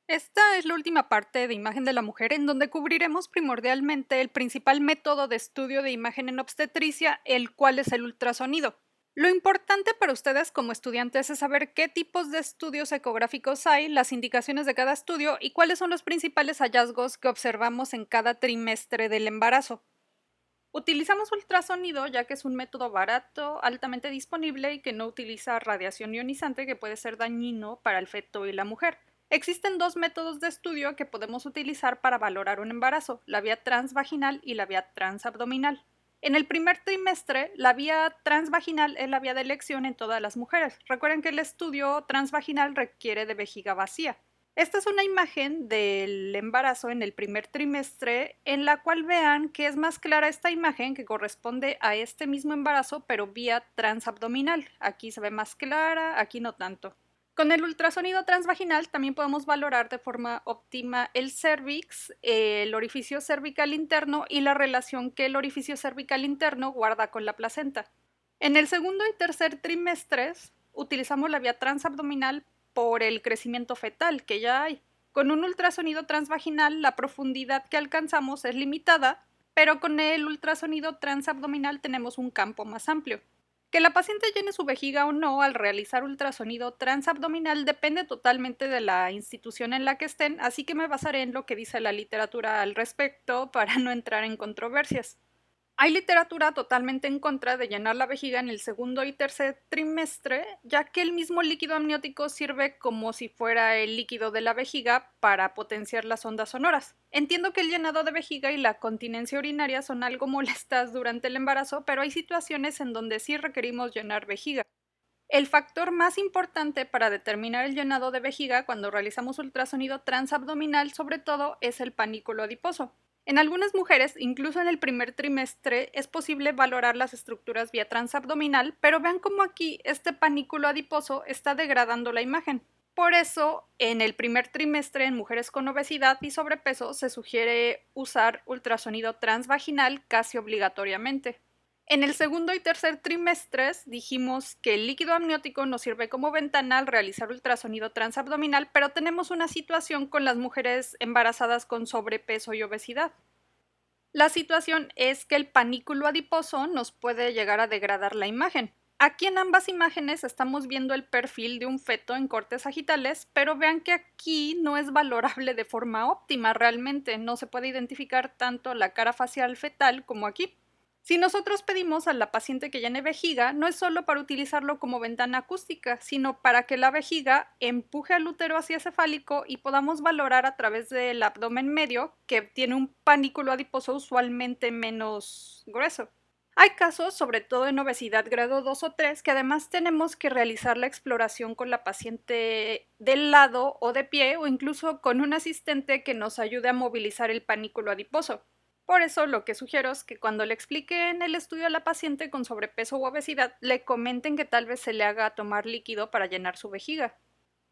Esta es la última parte de Imagen de la Mujer en donde cubriremos primordialmente el principal método de estudio de imagen en obstetricia, el cual es el ultrasonido. Lo importante para ustedes como estudiantes es saber qué tipos de estudios ecográficos hay, las indicaciones de cada estudio y cuáles son los principales hallazgos que observamos en cada trimestre del embarazo. Utilizamos ultrasonido ya que es un método barato, altamente disponible y que no utiliza radiación ionizante que puede ser dañino para el feto y la mujer. Existen dos métodos de estudio que podemos utilizar para valorar un embarazo, la vía transvaginal y la vía transabdominal. En el primer trimestre, la vía transvaginal es la vía de elección en todas las mujeres. Recuerden que el estudio transvaginal requiere de vejiga vacía. Esta es una imagen del embarazo en el primer trimestre en la cual vean que es más clara esta imagen que corresponde a este mismo embarazo pero vía transabdominal. Aquí se ve más clara, aquí no tanto. Con el ultrasonido transvaginal también podemos valorar de forma óptima el cérvix, el orificio cervical interno y la relación que el orificio cervical interno guarda con la placenta. En el segundo y tercer trimestres utilizamos la vía transabdominal por el crecimiento fetal que ya hay. Con un ultrasonido transvaginal la profundidad que alcanzamos es limitada, pero con el ultrasonido transabdominal tenemos un campo más amplio. Que la paciente llene su vejiga o no al realizar ultrasonido transabdominal depende totalmente de la institución en la que estén, así que me basaré en lo que dice la literatura al respecto para no entrar en controversias. Hay literatura totalmente en contra de llenar la vejiga en el segundo y tercer trimestre, ya que el mismo líquido amniótico sirve como si fuera el líquido de la vejiga para potenciar las ondas sonoras. Entiendo que el llenado de vejiga y la continencia urinaria son algo molestas durante el embarazo, pero hay situaciones en donde sí requerimos llenar vejiga. El factor más importante para determinar el llenado de vejiga cuando realizamos ultrasonido transabdominal sobre todo es el panículo adiposo. En algunas mujeres, incluso en el primer trimestre, es posible valorar las estructuras vía transabdominal, pero vean cómo aquí este panículo adiposo está degradando la imagen. Por eso, en el primer trimestre en mujeres con obesidad y sobrepeso se sugiere usar ultrasonido transvaginal casi obligatoriamente. En el segundo y tercer trimestres dijimos que el líquido amniótico nos sirve como ventana al realizar ultrasonido transabdominal, pero tenemos una situación con las mujeres embarazadas con sobrepeso y obesidad. La situación es que el panículo adiposo nos puede llegar a degradar la imagen. Aquí en ambas imágenes estamos viendo el perfil de un feto en cortes sagitales, pero vean que aquí no es valorable de forma óptima realmente, no se puede identificar tanto la cara facial fetal como aquí. Si nosotros pedimos a la paciente que llene vejiga, no es solo para utilizarlo como ventana acústica, sino para que la vejiga empuje al útero hacia cefálico y podamos valorar a través del abdomen medio, que tiene un panículo adiposo usualmente menos grueso. Hay casos, sobre todo en obesidad grado 2 o 3, que además tenemos que realizar la exploración con la paciente del lado o de pie o incluso con un asistente que nos ayude a movilizar el panículo adiposo. Por eso lo que sugiero es que cuando le expliquen el estudio a la paciente con sobrepeso u obesidad, le comenten que tal vez se le haga tomar líquido para llenar su vejiga.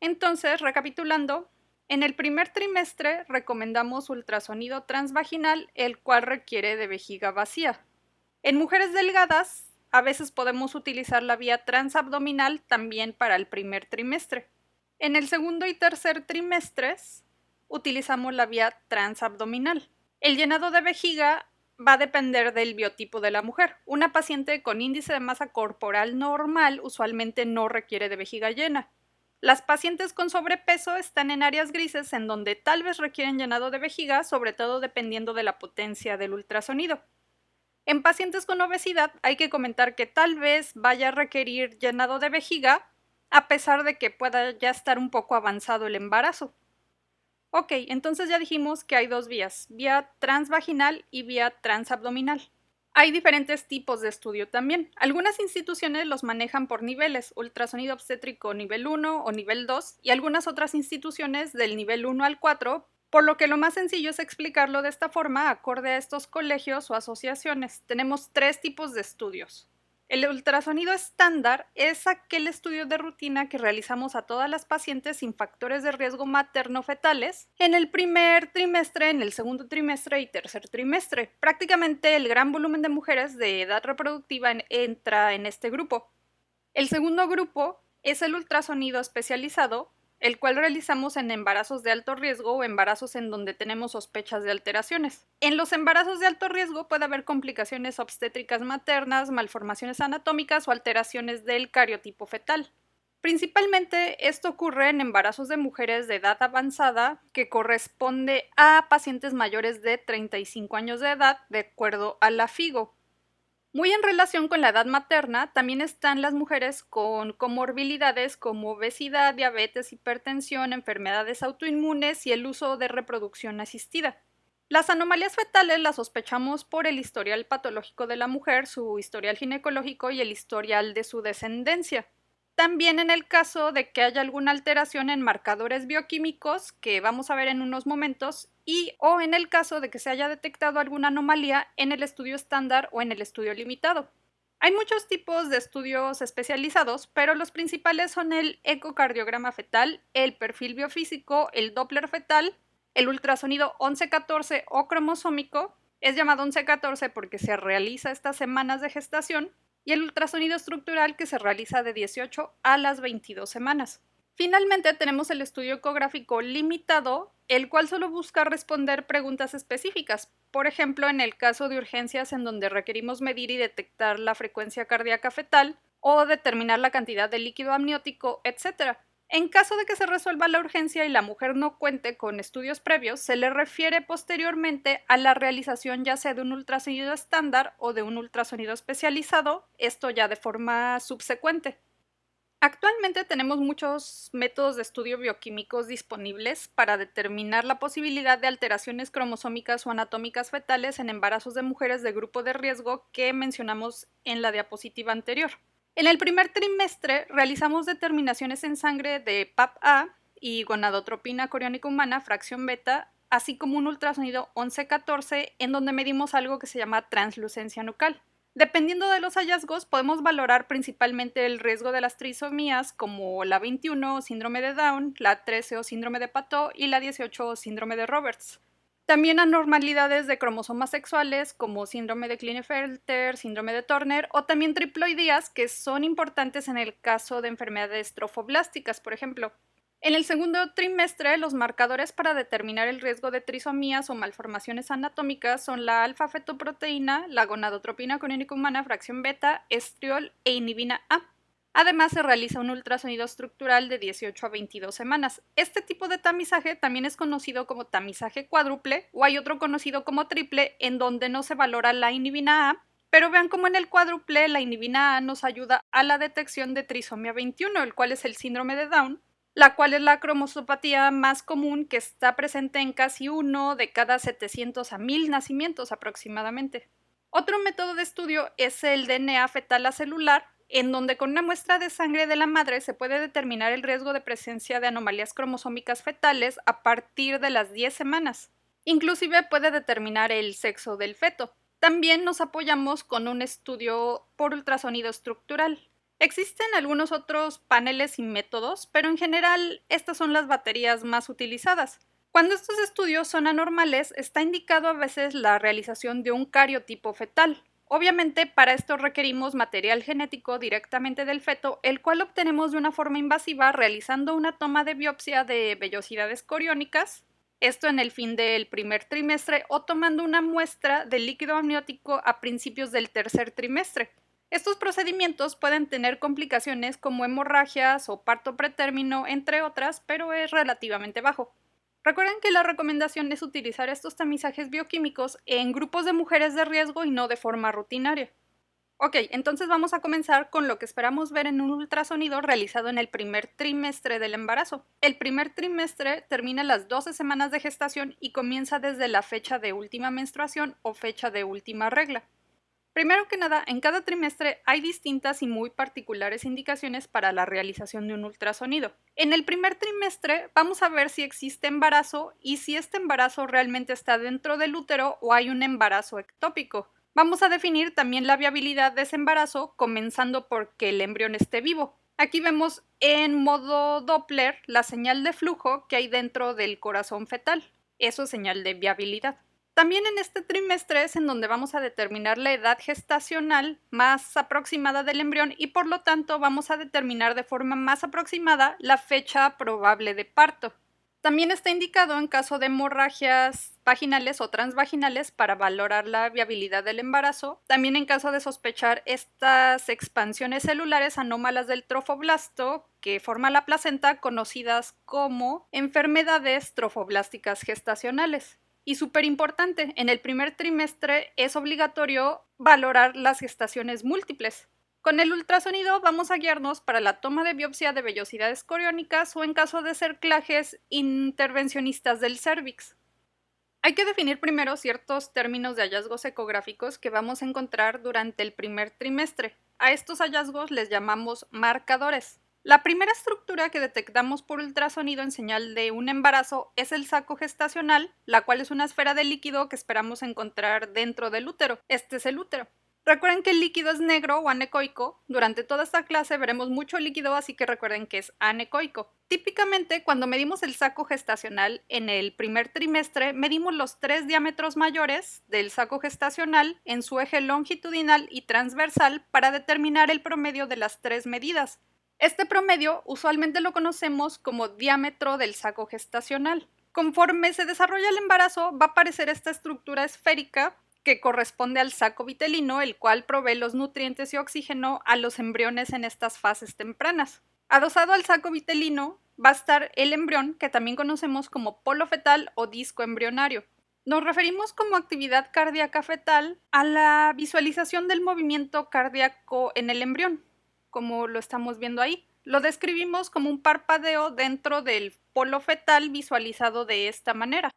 Entonces, recapitulando, en el primer trimestre recomendamos ultrasonido transvaginal, el cual requiere de vejiga vacía. En mujeres delgadas, a veces podemos utilizar la vía transabdominal también para el primer trimestre. En el segundo y tercer trimestres, utilizamos la vía transabdominal. El llenado de vejiga va a depender del biotipo de la mujer. Una paciente con índice de masa corporal normal usualmente no requiere de vejiga llena. Las pacientes con sobrepeso están en áreas grises en donde tal vez requieren llenado de vejiga, sobre todo dependiendo de la potencia del ultrasonido. En pacientes con obesidad hay que comentar que tal vez vaya a requerir llenado de vejiga, a pesar de que pueda ya estar un poco avanzado el embarazo. Ok, entonces ya dijimos que hay dos vías, vía transvaginal y vía transabdominal. Hay diferentes tipos de estudio también. Algunas instituciones los manejan por niveles, ultrasonido obstétrico nivel 1 o nivel 2, y algunas otras instituciones del nivel 1 al 4, por lo que lo más sencillo es explicarlo de esta forma acorde a estos colegios o asociaciones. Tenemos tres tipos de estudios. El ultrasonido estándar es aquel estudio de rutina que realizamos a todas las pacientes sin factores de riesgo materno-fetales en el primer trimestre, en el segundo trimestre y tercer trimestre. Prácticamente el gran volumen de mujeres de edad reproductiva entra en este grupo. El segundo grupo es el ultrasonido especializado, el cual realizamos en embarazos de alto riesgo o embarazos en donde tenemos sospechas de alteraciones. En los embarazos de alto riesgo puede haber complicaciones obstétricas maternas, malformaciones anatómicas o alteraciones del cariotipo fetal. Principalmente esto ocurre en embarazos de mujeres de edad avanzada que corresponde a pacientes mayores de 35 años de edad, de acuerdo a la FIGO. Muy en relación con la edad materna, también están las mujeres con comorbilidades como obesidad, diabetes, hipertensión, enfermedades autoinmunes y el uso de reproducción asistida. Las anomalías fetales las sospechamos por el historial patológico de la mujer, su historial ginecológico y el historial de su descendencia. También en el caso de que haya alguna alteración en marcadores bioquímicos, que vamos a ver en unos momentos, o en el caso de que se haya detectado alguna anomalía en el estudio estándar o en el estudio limitado. Hay muchos tipos de estudios especializados, pero los principales son el ecocardiograma fetal, el perfil biofísico, el Doppler fetal, el ultrasonido 11-14 o cromosómico, es llamado 11-14 porque se realiza estas semanas de gestación, y el ultrasonido estructural que se realiza de 18 a las 22 semanas. Finalmente tenemos el estudio ecográfico limitado, el cual solo busca responder preguntas específicas. Por ejemplo, en el caso de urgencias en donde requerimos medir y detectar la frecuencia cardíaca fetal o determinar la cantidad de líquido amniótico, etc. En caso de que se resuelva la urgencia y la mujer no cuente con estudios previos, se le refiere posteriormente a la realización ya sea de un ultrasonido estándar o de un ultrasonido especializado, esto ya de forma subsecuente. Actualmente tenemos muchos métodos de estudio bioquímicos disponibles para determinar la posibilidad de alteraciones cromosómicas o anatómicas fetales en embarazos de mujeres de grupo de riesgo que mencionamos en la diapositiva anterior. En el primer trimestre realizamos determinaciones en sangre de PAP-A y gonadotropina coriónica humana, fracción beta, así como un ultrasonido 11-14 en donde medimos algo que se llama translucencia nucal. Dependiendo de los hallazgos, podemos valorar principalmente el riesgo de las trisomías como la 21 o síndrome de Down, la 13 o síndrome de Patot y la 18 o síndrome de Roberts. También anormalidades de cromosomas sexuales como síndrome de Klinefelter, síndrome de Turner o también triploidías que son importantes en el caso de enfermedades trofoblásticas, por ejemplo. En el segundo trimestre, los marcadores para determinar el riesgo de trisomías o malformaciones anatómicas son la alfa-fetoproteína, la gonadotropina coriónica humana, fracción beta, estriol e inhibina A. Además, se realiza un ultrasonido estructural de 18 a 22 semanas. Este tipo de tamizaje también es conocido como tamizaje cuádruple o hay otro conocido como triple en donde no se valora la inhibina A, pero vean cómo en el cuádruple la inhibina A nos ayuda a la detección de trisomía 21, el cual es el síndrome de Down, la cual es la cromosopatía más común que está presente en casi 1 de cada 700 a 1000 nacimientos aproximadamente. Otro método de estudio es el DNA fetal acelular, en donde con una muestra de sangre de la madre se puede determinar el riesgo de presencia de anomalías cromosómicas fetales a partir de las 10 semanas. Inclusive puede determinar el sexo del feto. También nos apoyamos con un estudio por ultrasonido estructural. Existen algunos otros paneles y métodos, pero en general estas son las baterías más utilizadas. Cuando estos estudios son anormales, está indicado a veces la realización de un cariotipo fetal. Obviamente, para esto requerimos material genético directamente del feto, el cual obtenemos de una forma invasiva realizando una toma de biopsia de vellosidades coriónicas, esto en el fin del primer trimestre, o tomando una muestra de líquido amniótico a principios del tercer trimestre. Estos procedimientos pueden tener complicaciones como hemorragias o parto pretérmino, entre otras, pero es relativamente bajo. Recuerden que la recomendación es utilizar estos tamizajes bioquímicos en grupos de mujeres de riesgo y no de forma rutinaria. Ok, entonces vamos a comenzar con lo que esperamos ver en un ultrasonido realizado en el primer trimestre del embarazo. El primer trimestre termina las 12 semanas de gestación y comienza desde la fecha de última menstruación o fecha de última regla. Primero que nada, en cada trimestre hay distintas y muy particulares indicaciones para la realización de un ultrasonido. En el primer trimestre vamos a ver si existe embarazo y si este embarazo realmente está dentro del útero o hay un embarazo ectópico. Vamos a definir también la viabilidad de ese embarazo, comenzando por que el embrión esté vivo. Aquí vemos en modo Doppler la señal de flujo que hay dentro del corazón fetal. Eso es señal de viabilidad. También en este trimestre es en donde vamos a determinar la edad gestacional más aproximada del embrión y por lo tanto vamos a determinar de forma más aproximada la fecha probable de parto. También está indicado en caso de hemorragias vaginales o transvaginales para valorar la viabilidad del embarazo. También en caso de sospechar estas expansiones celulares anómalas del trofoblasto que forma la placenta, conocidas como enfermedades trofoblásticas gestacionales. Y súper importante, en el primer trimestre es obligatorio valorar las gestaciones múltiples. Con el ultrasonido vamos a guiarnos para la toma de biopsia de vellosidades coriónicas o en caso de cerclajes intervencionistas del cérvix. Hay que definir primero ciertos términos de hallazgos ecográficos que vamos a encontrar durante el primer trimestre. A estos hallazgos les llamamos marcadores. La primera estructura que detectamos por ultrasonido en señal de un embarazo es el saco gestacional, la cual es una esfera de líquido que esperamos encontrar dentro del útero. Este es el útero. Recuerden que el líquido es negro o anecoico. Durante toda esta clase veremos mucho líquido, así que recuerden que es anecoico. Típicamente, cuando medimos el saco gestacional en el primer trimestre, medimos los 3 diámetros mayores del saco gestacional en su eje longitudinal y transversal para determinar el promedio de las 3 medidas. Este promedio usualmente lo conocemos como diámetro del saco gestacional. Conforme se desarrolla el embarazo, va a aparecer esta estructura esférica que corresponde al saco vitelino, el cual provee los nutrientes y oxígeno a los embriones en estas fases tempranas. Adosado al saco vitelino va a estar el embrión, que también conocemos como polo fetal o disco embrionario. Nos referimos como actividad cardíaca fetal a la visualización del movimiento cardíaco en el embrión, como lo estamos viendo ahí. Lo describimos como un parpadeo dentro del polo fetal visualizado de esta manera.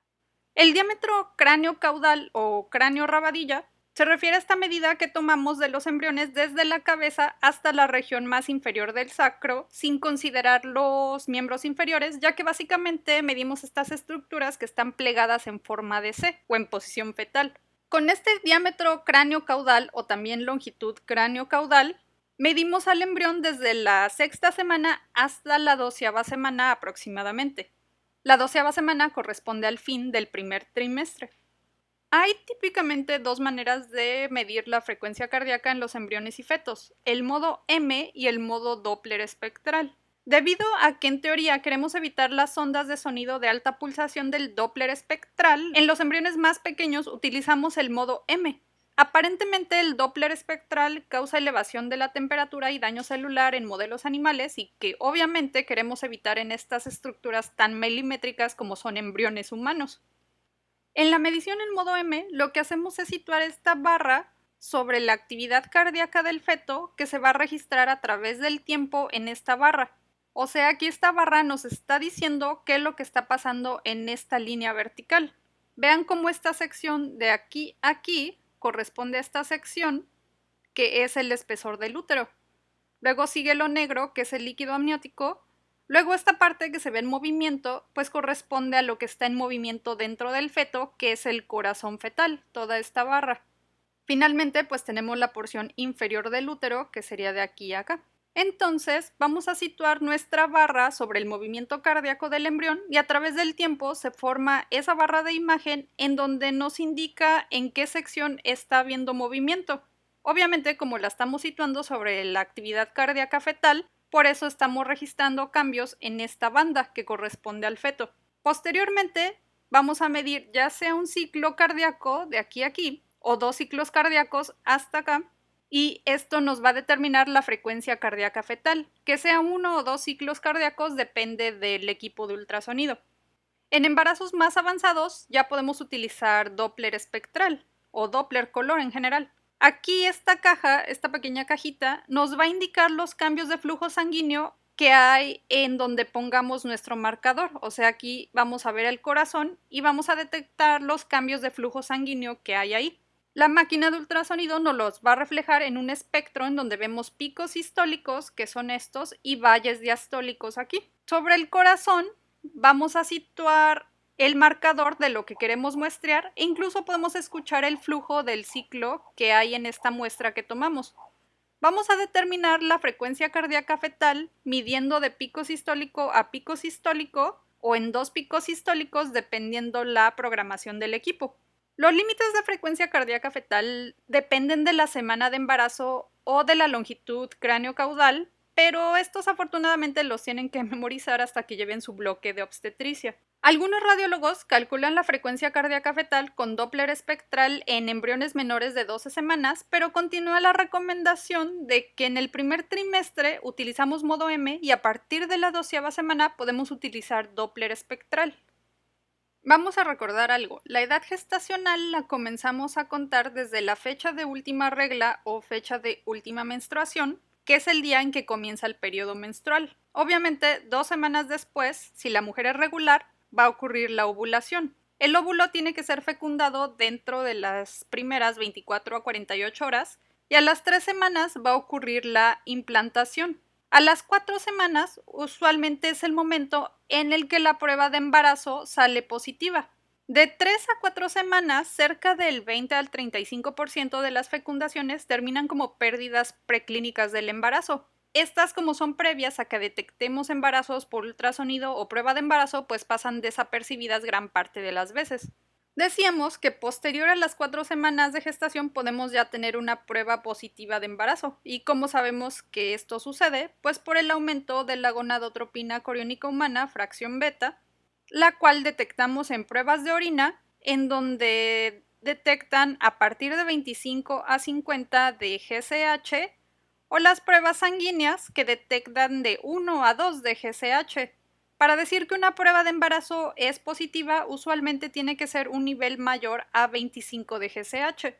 El diámetro cráneo-caudal o cráneo-rabadilla se refiere a esta medida que tomamos de los embriones desde la cabeza hasta la región más inferior del sacro, sin considerar los miembros inferiores, ya que básicamente medimos estas estructuras que están plegadas en forma de C o en posición fetal. Con este diámetro cráneo-caudal o también longitud cráneo-caudal, medimos al embrión desde la 6ª semana hasta la 12ª semana aproximadamente. La 12ª semana corresponde al fin del primer trimestre. Hay típicamente dos maneras de medir la frecuencia cardíaca en los embriones y fetos, el modo M y el modo Doppler espectral. Debido a que en teoría queremos evitar las ondas de sonido de alta pulsación del Doppler espectral, en los embriones más pequeños utilizamos el modo M. Aparentemente el Doppler espectral causa elevación de la temperatura y daño celular en modelos animales y que obviamente queremos evitar en estas estructuras tan milimétricas como son embriones humanos. En la medición en modo M, lo que hacemos es situar esta barra sobre la actividad cardíaca del feto que se va a registrar a través del tiempo en esta barra. O sea, aquí esta barra nos está diciendo qué es lo que está pasando en esta línea vertical. Vean cómo esta sección de aquí a aquí corresponde a esta sección que es el espesor del útero. Luego sigue lo negro, que es el líquido amniótico. Luego esta parte que se ve en movimiento, pues corresponde a lo que está en movimiento dentro del feto, que es el corazón fetal, toda esta barra. Finalmente, pues tenemos la porción inferior del útero, que sería de aquí a acá. Entonces, vamos a situar nuestra barra sobre el movimiento cardíaco del embrión y a través del tiempo se forma esa barra de imagen en donde nos indica en qué sección está habiendo movimiento. Obviamente, como la estamos situando sobre la actividad cardíaca fetal, por eso estamos registrando cambios en esta banda que corresponde al feto. Posteriormente, vamos a medir ya sea un ciclo cardíaco de aquí a aquí o 2 ciclos cardíacos hasta acá, y esto nos va a determinar la frecuencia cardíaca fetal. Que sea 1 o 2 ciclos cardíacos depende del equipo de ultrasonido. En embarazos más avanzados ya podemos utilizar Doppler espectral o Doppler color en general. Aquí esta caja, esta pequeña cajita, nos va a indicar los cambios de flujo sanguíneo que hay en donde pongamos nuestro marcador. O sea, aquí vamos a ver el corazón y vamos a detectar los cambios de flujo sanguíneo que hay ahí. La máquina de ultrasonido nos los va a reflejar en un espectro en donde vemos picos sistólicos, que son estos, y valles diastólicos aquí. Sobre el corazón vamos a situar el marcador de lo que queremos muestrear e incluso podemos escuchar el flujo del ciclo que hay en esta muestra que tomamos. Vamos a determinar la frecuencia cardíaca fetal midiendo de pico sistólico a pico sistólico o en 2 picos sistólicos dependiendo la programación del equipo. Los límites de frecuencia cardíaca fetal dependen de la semana de embarazo o de la longitud cráneo-caudal, pero estos afortunadamente los tienen que memorizar hasta que lleven su bloque de obstetricia. Algunos radiólogos calculan la frecuencia cardíaca fetal con Doppler espectral en embriones menores de 12 semanas, pero continúa la recomendación de que en el primer trimestre utilizamos modo M y a partir de la 12ª semana podemos utilizar Doppler espectral. Vamos a recordar algo, la edad gestacional la comenzamos a contar desde la fecha de última regla o fecha de última menstruación, que es el día en que comienza el periodo menstrual. Obviamente, 2 semanas después, si la mujer es regular, va a ocurrir la ovulación. El óvulo tiene que ser fecundado dentro de las primeras 24 a 48 horas y a las 3 semanas va a ocurrir la implantación. A las 4 semanas usualmente es el momento en el que la prueba de embarazo sale positiva. De 3 a 4 semanas, cerca del 20 al 35% de las fecundaciones terminan como pérdidas preclínicas del embarazo. Estas, como son previas a que detectemos embarazos por ultrasonido o prueba de embarazo, pues pasan desapercibidas gran parte de las veces. Decíamos que posterior a las 4 semanas de gestación podemos ya tener una prueba positiva de embarazo. ¿Y cómo sabemos que esto sucede? Pues por el aumento de la gonadotropina coriónica humana, fracción beta, la cual detectamos en pruebas de orina, en donde detectan a partir de 25 a 50 de GCH, o las pruebas sanguíneas que detectan de 1 a 2 de GCH. Para decir que una prueba de embarazo es positiva, usualmente tiene que ser un nivel mayor a 25 de GCH.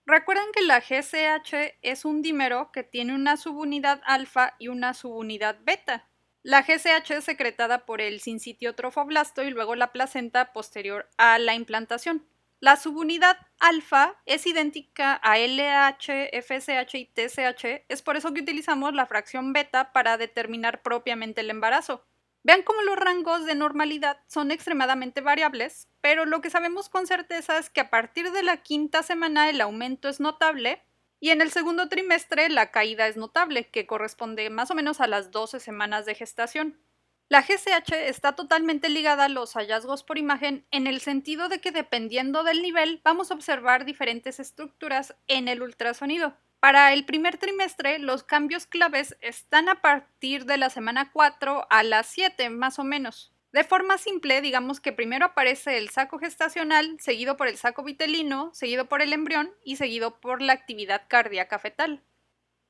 Recuerden que la GCH es un dímero que tiene una subunidad alfa y una subunidad beta. La GCH es secretada por el sincitio trofoblasto y luego la placenta posterior a la implantación. La subunidad alfa es idéntica a LH, FSH y TSH, es por eso que utilizamos la fracción beta para determinar propiamente el embarazo. Vean cómo los rangos de normalidad son extremadamente variables, pero lo que sabemos con certeza es que a partir de la 5ª semana el aumento es notable y en el segundo trimestre la caída es notable, que corresponde más o menos a las 12 semanas de gestación. La GCH está totalmente ligada a los hallazgos por imagen en el sentido de que dependiendo del nivel vamos a observar diferentes estructuras en el ultrasonido. Para el primer trimestre, los cambios claves están a partir de la semana 4 a la 7, más o menos. De forma simple, digamos que primero aparece el saco gestacional, seguido por el saco vitelino, seguido por el embrión y seguido por la actividad cardíaca fetal.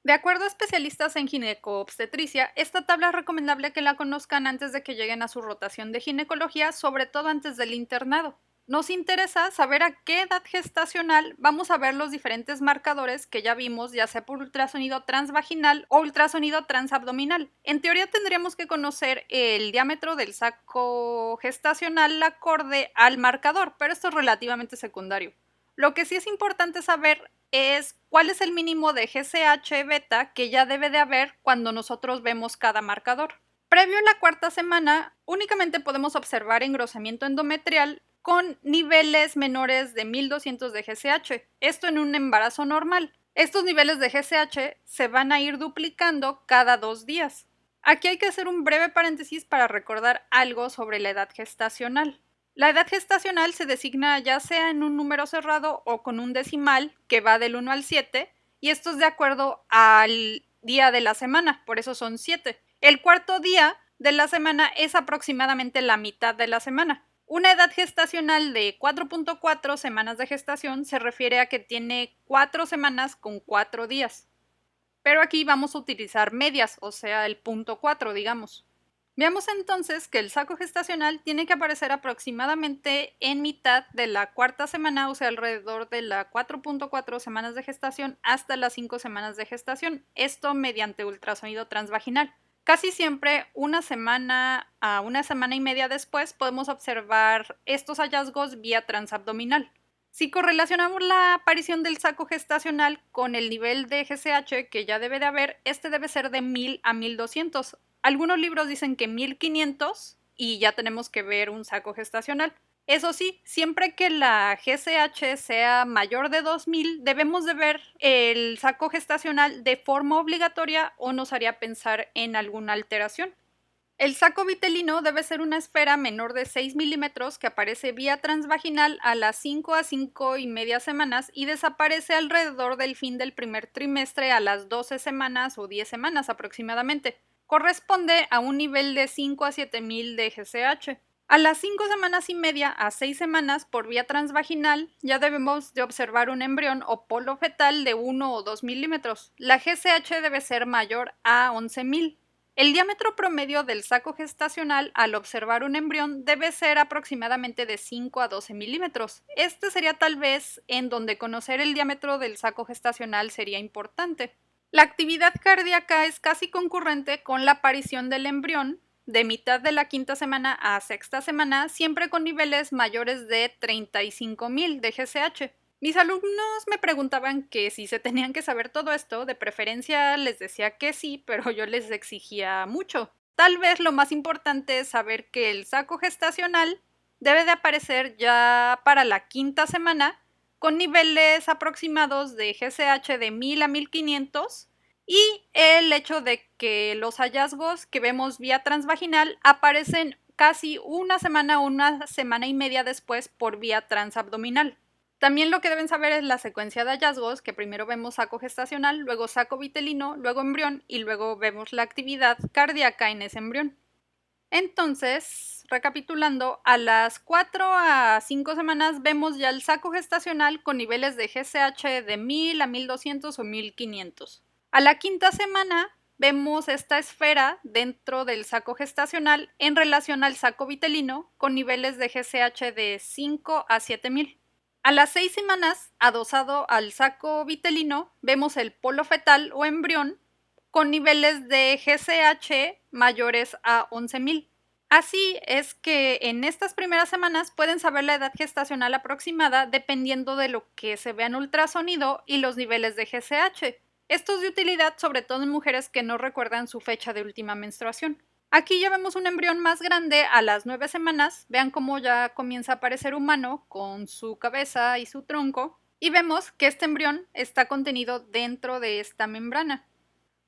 De acuerdo a especialistas en gineco-obstetricia, esta tabla es recomendable que la conozcan antes de que lleguen a su rotación de ginecología, sobre todo antes del internado. Nos interesa saber a qué edad gestacional vamos a ver los diferentes marcadores que ya vimos, ya sea por ultrasonido transvaginal o ultrasonido transabdominal. En teoría tendríamos que conocer el diámetro del saco gestacional acorde al marcador, pero esto es relativamente secundario. Lo que sí es importante saber es cuál es el mínimo de GCH beta que ya debe de haber cuando nosotros vemos cada marcador. Previo a la 4ª semana, únicamente podemos observar engrosamiento endometrial con niveles menores de 1200 de GCH, esto en un embarazo normal. Estos niveles de GCH se van a ir duplicando cada 2 días. Aquí hay que hacer un breve paréntesis para recordar algo sobre la edad gestacional. La edad gestacional se designa ya sea en un número cerrado o con un decimal que va del 1 al 7, y esto es de acuerdo al día de la semana, por eso son 7. El cuarto día de la semana es aproximadamente la mitad de la semana. Una edad gestacional de 4.4 semanas de gestación se refiere a que tiene 4 semanas con 4 días. Pero aquí vamos a utilizar medias, o sea, el punto 4, digamos. Veamos entonces que el saco gestacional tiene que aparecer aproximadamente en mitad de la 4ª semana, o sea, alrededor de las 4.4 semanas de gestación hasta las 5 semanas de gestación, esto mediante ultrasonido transvaginal. Casi siempre una semana a una semana y media después podemos observar estos hallazgos vía transabdominal. Si correlacionamos la aparición del saco gestacional con el nivel de GCH que ya debe de haber, este debe ser de 1000 a 1200. Algunos libros dicen que 1500 y ya tenemos que ver un saco gestacional. Eso sí, siempre que la GCH sea mayor de 2000, debemos de ver el saco gestacional de forma obligatoria o nos haría pensar en alguna alteración. El saco vitelino debe ser una esfera menor de 6 milímetros que aparece vía transvaginal a las 5 a 5 y media semanas y desaparece alrededor del fin del primer trimestre a las 12 semanas o 10 semanas aproximadamente. Corresponde a un nivel de 5 a 7000 de GCH. A las 5 semanas y media a 6 semanas por vía transvaginal ya debemos de observar un embrión o polo fetal de 1 o 2 milímetros. La GCH debe ser mayor a 11.000. El diámetro promedio del saco gestacional al observar un embrión debe ser aproximadamente de 5 a 12 milímetros. Este sería tal vez en donde conocer el diámetro del saco gestacional sería importante. La actividad cardíaca es casi concurrente con la aparición del embrión de mitad de la quinta semana a sexta semana, siempre con niveles mayores de 35.000 de GCH. Mis alumnos me preguntaban que si se tenían que saber todo esto, de preferencia les decía que sí, pero yo les exigía mucho. Tal vez lo más importante es saber que el saco gestacional debe de aparecer ya para la quinta semana con niveles aproximados de GCH de 1000 a 1500 y el hecho de que los hallazgos que vemos vía transvaginal aparecen casi una semana y media después por vía transabdominal. También lo que deben saber es la secuencia de hallazgos, que primero vemos saco gestacional, luego saco vitelino, luego embrión y luego vemos la actividad cardíaca en ese embrión. Entonces, recapitulando, a las 4 a 5 semanas vemos ya el saco gestacional con niveles de GCH de 1000 a 1200 o 1500. A la quinta semana vemos esta esfera dentro del saco gestacional en relación al saco vitelino con niveles de GCH de 5 a 7000. A las 6 semanas, adosado al saco vitelino, vemos el polo fetal o embrión con niveles de GCH mayores a 11.000. Así es que en estas primeras semanas pueden saber la edad gestacional aproximada dependiendo de lo que se vea en ultrasonido y los niveles de GCH. Esto es de utilidad sobre todo en mujeres que no recuerdan su fecha de última menstruación. Aquí ya vemos un embrión más grande a las 9 semanas. Vean cómo ya comienza a parecer humano con su cabeza y su tronco. Y vemos que este embrión está contenido dentro de esta membrana.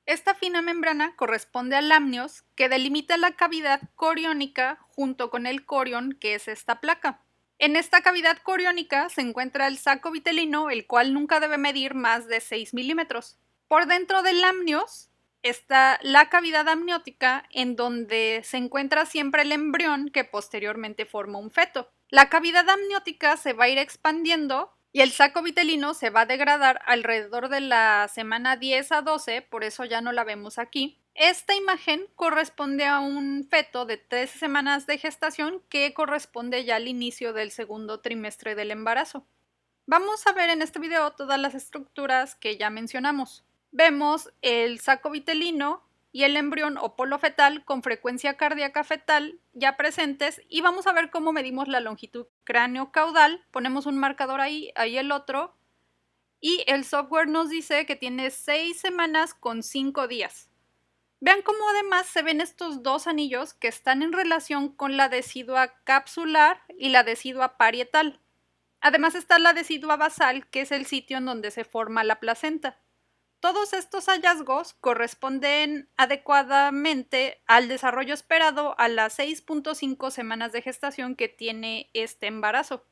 Esta fina membrana corresponde al amnios que delimita la cavidad coriónica junto con el corión, que es esta placa. En esta cavidad coriónica se encuentra el saco vitelino, el cual nunca debe medir más de 6 milímetros. Por dentro del amnios está la cavidad amniótica, en donde se encuentra siempre el embrión que posteriormente forma un feto. La cavidad amniótica se va a ir expandiendo y el saco vitelino se va a degradar alrededor de la semana 10 a 12, por eso ya no la vemos aquí. Esta imagen corresponde a un feto de 13 semanas de gestación que corresponde ya al inicio del segundo trimestre del embarazo. Vamos a ver en este video todas las estructuras que ya mencionamos. Vemos el saco vitelino y el embrión o polo fetal con frecuencia cardíaca fetal ya presentes y vamos a ver cómo medimos la longitud cráneo-caudal. Ponemos un marcador ahí el otro y el software nos dice que tiene 6 semanas con 5 días. Vean cómo además se ven estos dos anillos que están en relación con la decidua capsular y la decidua parietal. Además está la decidua basal, que es el sitio en donde se forma la placenta. Todos estos hallazgos corresponden adecuadamente al desarrollo esperado a las 6.5 semanas de gestación que tiene este embarazo.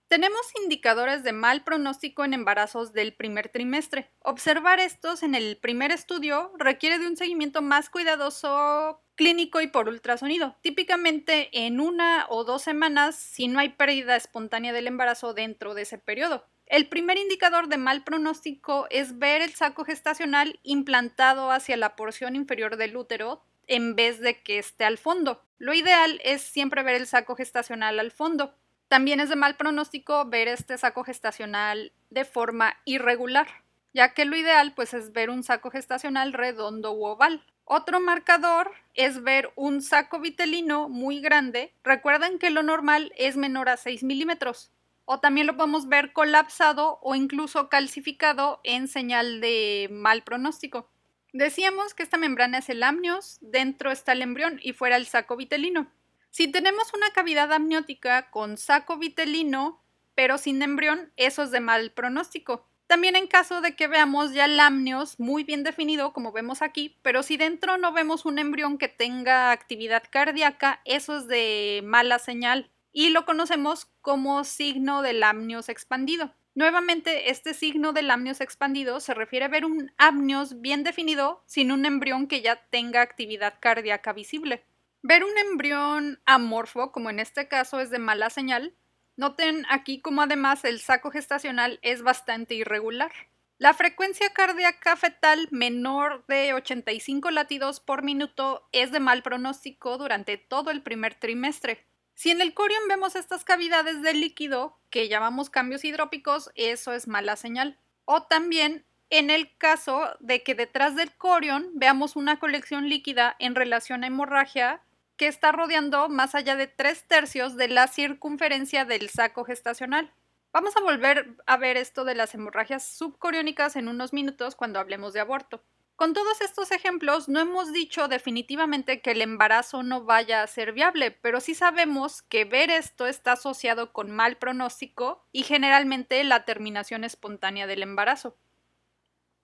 Tenemos indicadores de mal pronóstico en embarazos del primer trimestre. Observar estos en el primer estudio requiere de un seguimiento más cuidadoso clínico y por ultrasonido, típicamente en 1 o 2 semanas si no hay pérdida espontánea del embarazo dentro de ese periodo. El primer indicador de mal pronóstico es ver el saco gestacional implantado hacia la porción inferior del útero en vez de que esté al fondo. Lo ideal es siempre ver el saco gestacional al fondo. También es de mal pronóstico ver este saco gestacional de forma irregular, ya que lo ideal pues es ver un saco gestacional redondo u oval. Otro marcador es ver un saco vitelino muy grande. Recuerden que lo normal es menor a 6 milímetros. O también lo podemos ver colapsado o incluso calcificado en señal de mal pronóstico. Decíamos que esta membrana es el amnios, dentro está el embrión y fuera el saco vitelino. Si tenemos una cavidad amniótica con saco vitelino, pero sin embrión, eso es de mal pronóstico. También en caso de que veamos ya el amnios muy bien definido, como vemos aquí, pero si dentro no vemos un embrión que tenga actividad cardíaca, eso es de mala señal y lo conocemos como signo del amnios expandido. Nuevamente, este signo del amnios expandido se refiere a ver un amnios bien definido sin un embrión que ya tenga actividad cardíaca visible. Ver un embrión amorfo, como en este caso, es de mala señal. Noten aquí como además el saco gestacional es bastante irregular. La frecuencia cardíaca fetal menor de 85 latidos por minuto es de mal pronóstico durante todo el primer trimestre. Si en el corion vemos estas cavidades de líquido que llamamos cambios hidrópicos, eso es mala señal. O también en el caso de que detrás del corion veamos una colección líquida en relación a hemorragia que está rodeando más allá de 3/3 de la circunferencia del saco gestacional. Vamos a volver a ver esto de las hemorragias subcoriónicas en unos minutos cuando hablemos de aborto. Con todos estos ejemplos, no hemos dicho definitivamente que el embarazo no vaya a ser viable, pero sí sabemos que ver esto está asociado con mal pronóstico y generalmente la terminación espontánea del embarazo.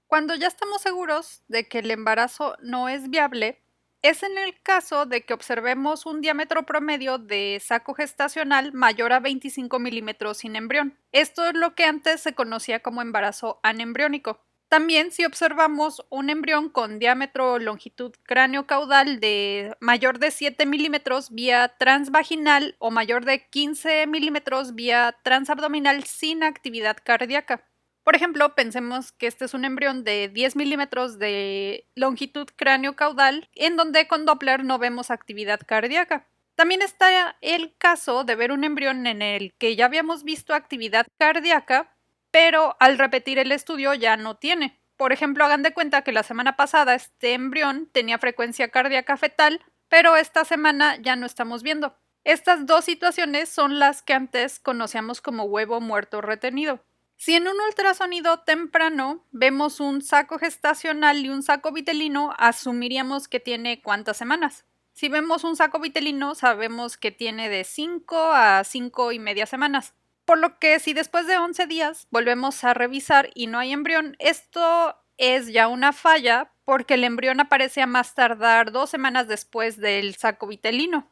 Cuando ya estamos seguros de que el embarazo no es viable, es en el caso de que observemos un diámetro promedio de saco gestacional mayor a 25 milímetros sin embrión. Esto es lo que antes se conocía como embarazo anembriónico. También si observamos un embrión con diámetro o longitud cráneo-caudal de mayor de 7 milímetros vía transvaginal o mayor de 15 milímetros vía transabdominal sin actividad cardíaca. Por ejemplo, pensemos que este es un embrión de 10 milímetros de longitud cráneo-caudal, en donde con Doppler no vemos actividad cardíaca. También está el caso de ver un embrión en el que ya habíamos visto actividad cardíaca, pero al repetir el estudio ya no tiene. Por ejemplo, hagan de cuenta que la semana pasada este embrión tenía frecuencia cardíaca fetal, pero esta semana ya no estamos viendo. Estas dos situaciones son las que antes conocíamos como huevo muerto retenido. Si en un ultrasonido temprano vemos un saco gestacional y un saco vitelino, asumiríamos que tiene ¿cuántas semanas? Si vemos un saco vitelino, sabemos que tiene de 5 a 5 y media semanas. Por lo que si después de 11 días volvemos a revisar y no hay embrión, esto es ya una falla porque el embrión aparece a más tardar 2 semanas después del saco vitelino.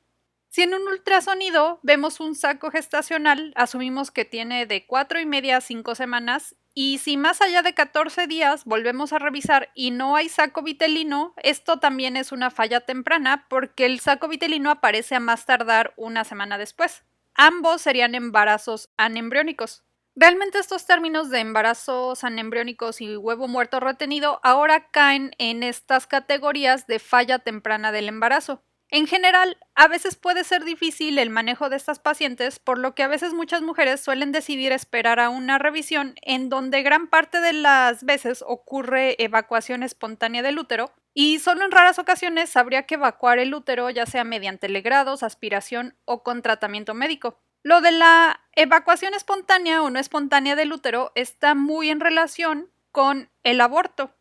Si en un ultrasonido vemos un saco gestacional, asumimos que tiene de 4 y media a 5 semanas, y si más allá de 14 días volvemos a revisar y no hay saco vitelino, esto también es una falla temprana porque el saco vitelino aparece a más tardar una semana después. Ambos serían embarazos anembriónicos. Realmente estos términos de embarazos anembriónicos y huevo muerto retenido ahora caen en estas categorías de falla temprana del embarazo. En general, a veces puede ser difícil el manejo de estas pacientes, por lo que a veces muchas mujeres suelen decidir esperar a una revisión en donde gran parte de las veces ocurre evacuación espontánea del útero y solo en raras ocasiones habría que evacuar el útero ya sea mediante legrados, aspiración o con tratamiento médico. Lo de la evacuación espontánea o no espontánea del útero está muy en relación con el aborto.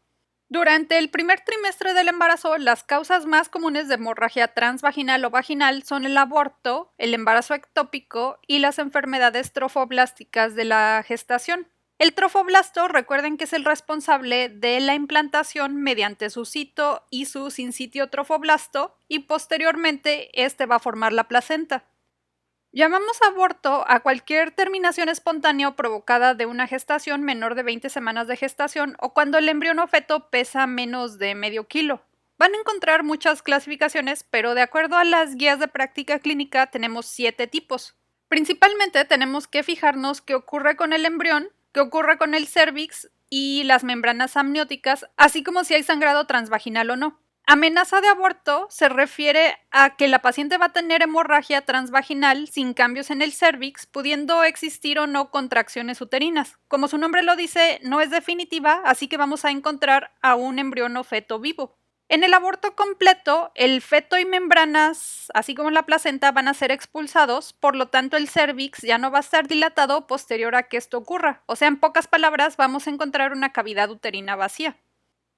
Durante el primer trimestre del embarazo, las causas más comunes de hemorragia transvaginal o vaginal son el aborto, el embarazo ectópico y las enfermedades trofoblásticas de la gestación. El trofoblasto, recuerden que es el responsable de la implantación mediante su cito y su sincitio trofoblasto, y posteriormente este va a formar la placenta. Llamamos aborto a cualquier terminación espontánea o provocada de una gestación menor de 20 semanas de gestación o cuando el embrión o feto pesa menos de medio kilo. Van a encontrar muchas clasificaciones, pero de acuerdo a las guías de práctica clínica tenemos 7 tipos. Principalmente tenemos que fijarnos qué ocurre con el embrión, qué ocurre con el cérvix y las membranas amnióticas, así como si hay sangrado transvaginal o no. Amenaza de aborto se refiere a que la paciente va a tener hemorragia transvaginal sin cambios en el cérvix, pudiendo existir o no contracciones uterinas. Como su nombre lo dice, no es definitiva, así que vamos a encontrar a un embrión o feto vivo. En el aborto completo, el feto y membranas, así como la placenta, van a ser expulsados, por lo tanto el cérvix ya no va a estar dilatado posterior a que esto ocurra. O sea, en pocas palabras, vamos a encontrar una cavidad uterina vacía.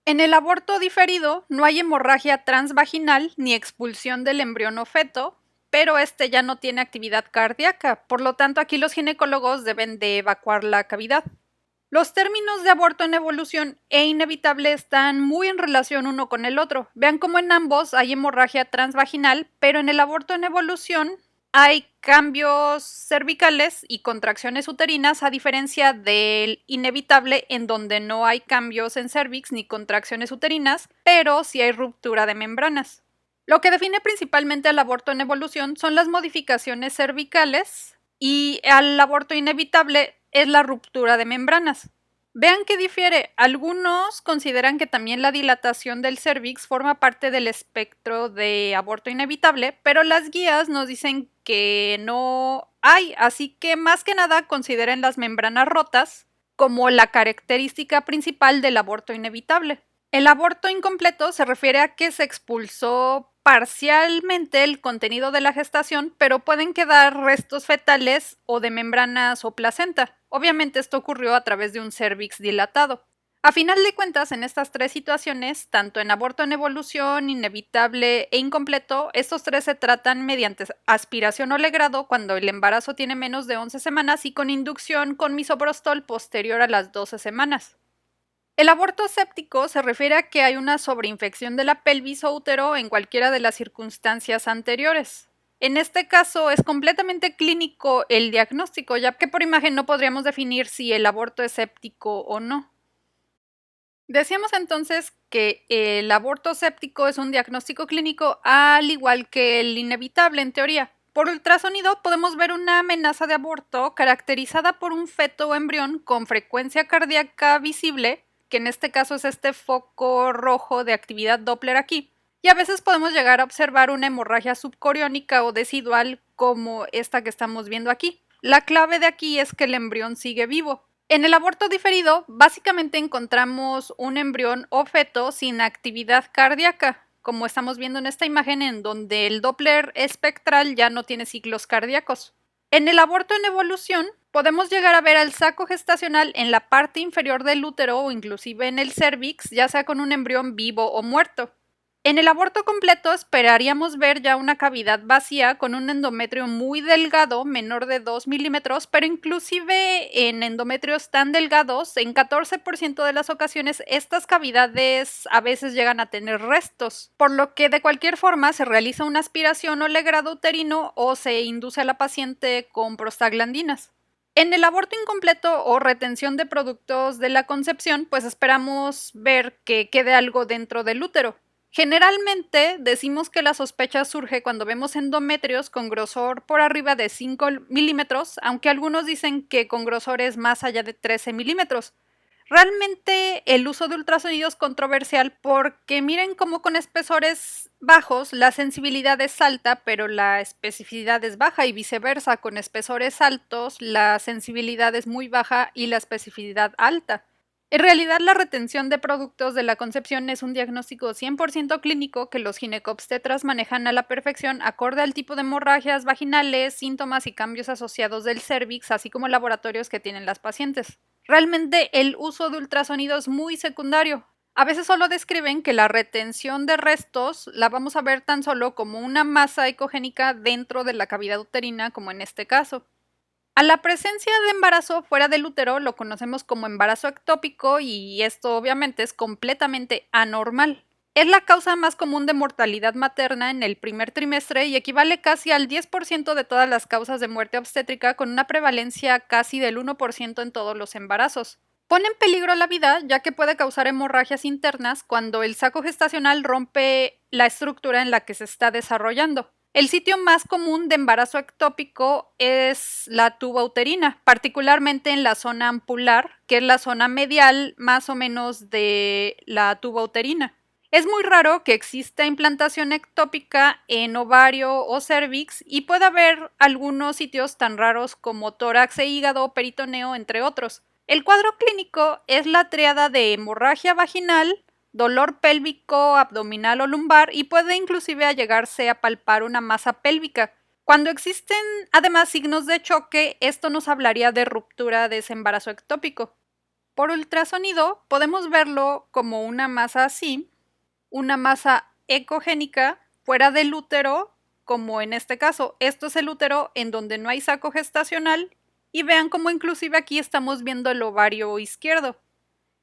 En el aborto diferido no hay hemorragia transvaginal ni expulsión del embrión o feto, pero este ya no tiene actividad cardíaca, por lo tanto aquí los ginecólogos deben de evacuar la cavidad. Los términos de aborto en evolución e inevitable están muy en relación uno con el otro. Vean cómo en ambos hay hemorragia transvaginal, pero en el aborto en evolución hay cambios cervicales y contracciones uterinas, a diferencia del inevitable, en donde no hay cambios en cervix ni contracciones uterinas, pero sí hay ruptura de membranas. Lo que define principalmente al aborto en evolución son las modificaciones cervicales y al aborto inevitable es la ruptura de membranas. Vean que difiere. Algunos consideran que también la dilatación del cervix forma parte del espectro de aborto inevitable, pero las guías nos dicen que no hay, así que más que nada consideren las membranas rotas como la característica principal del aborto inevitable. El aborto incompleto se refiere a que se expulsó parcialmente el contenido de la gestación, pero pueden quedar restos fetales o de membranas o placenta. Obviamente esto ocurrió a través de un cérvix dilatado. A final de cuentas, en estas tres situaciones, tanto en aborto en evolución, inevitable e incompleto, estos tres se tratan mediante aspiración o legrado cuando el embarazo tiene menos de 11 semanas y con inducción con misoprostol posterior a las 12 semanas. El aborto séptico se refiere a que hay una sobreinfección de la pelvis o útero en cualquiera de las circunstancias anteriores. En este caso es completamente clínico el diagnóstico, ya que por imagen no podríamos definir si el aborto es séptico o no. Decíamos entonces que el aborto séptico es un diagnóstico clínico al igual que el inevitable en teoría. Por ultrasonido podemos ver una amenaza de aborto caracterizada por un feto o embrión con frecuencia cardíaca visible, que en este caso es este foco rojo de actividad Doppler aquí, y a veces podemos llegar a observar una hemorragia subcoriónica o decidual como esta que estamos viendo aquí. La clave de aquí es que el embrión sigue vivo. En el aborto diferido, básicamente encontramos un embrión o feto sin actividad cardíaca, como estamos viendo en esta imagen en donde el Doppler espectral ya no tiene ciclos cardíacos. En el aborto en evolución, podemos llegar a ver al saco gestacional en la parte inferior del útero o inclusive en el cérvix, ya sea con un embrión vivo o muerto. En el aborto completo esperaríamos ver ya una cavidad vacía con un endometrio muy delgado, menor de 2 milímetros, pero inclusive en endometrios tan delgados, en 14% de las ocasiones estas cavidades a veces llegan a tener restos, por lo que de cualquier forma se realiza una aspiración o legrado uterino o se induce a la paciente con prostaglandinas. En el aborto incompleto o retención de productos de la concepción, pues esperamos ver que quede algo dentro del útero. Generalmente decimos que la sospecha surge cuando vemos endometrios con grosor por arriba de 5 milímetros, aunque algunos dicen que con grosores más allá de 13 milímetros. Realmente el uso de ultrasonido es controversial porque miren cómo con espesores bajos la sensibilidad es alta, pero la especificidad es baja y viceversa, con espesores altos la sensibilidad es muy baja y la especificidad alta. En realidad, la retención de productos de la concepción es un diagnóstico 100% clínico que los ginecobstetras manejan a la perfección acorde al tipo de hemorragias vaginales, síntomas y cambios asociados del cérvix, así como laboratorios que tienen las pacientes. Realmente el uso de ultrasonido es muy secundario. A veces solo describen que la retención de restos la vamos a ver tan solo como una masa ecogénica dentro de la cavidad uterina, como en este caso. A la presencia de embarazo fuera del útero lo conocemos como embarazo ectópico y esto obviamente es completamente anormal. Es la causa más común de mortalidad materna en el primer trimestre y equivale casi al 10% de todas las causas de muerte obstétrica, con una prevalencia casi del 1% en todos los embarazos. Pone en peligro la vida ya que puede causar hemorragias internas cuando el saco gestacional rompe la estructura en la que se está desarrollando. El sitio más común de embarazo ectópico es la tuba uterina, particularmente en la zona ampular, que es la zona medial más o menos de la tuba uterina. Es muy raro que exista implantación ectópica en ovario o cervix y puede haber algunos sitios tan raros como tórax e hígado, peritoneo, entre otros. El cuadro clínico es la tríada de hemorragia vaginal, dolor pélvico, abdominal o lumbar y puede inclusive llegarse a palpar una masa pélvica. Cuando existen además signos de choque, esto nos hablaría de ruptura de ese embarazo ectópico. Por ultrasonido podemos verlo como una masa así, una masa ecogénica fuera del útero, como en este caso. Esto es el útero en donde no hay saco gestacional y vean cómo inclusive aquí estamos viendo el ovario izquierdo.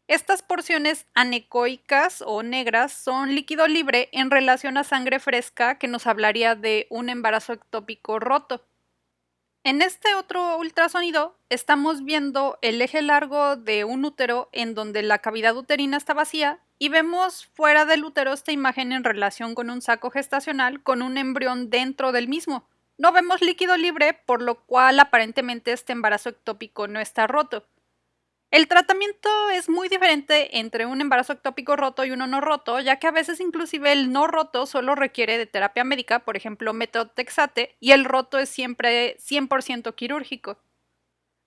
Estas porciones anecoicas o negras son líquido libre en relación a sangre fresca, que nos hablaría de un embarazo ectópico roto. En este otro ultrasonido estamos viendo el eje largo de un útero en donde la cavidad uterina está vacía y vemos fuera del útero esta imagen en relación con un saco gestacional con un embrión dentro del mismo. No vemos líquido libre, por lo cual aparentemente este embarazo ectópico no está roto. El tratamiento es muy diferente entre un embarazo ectópico roto y uno no roto, ya que a veces inclusive el no roto solo requiere de terapia médica, por ejemplo metotrexate, y el roto es siempre 100% quirúrgico.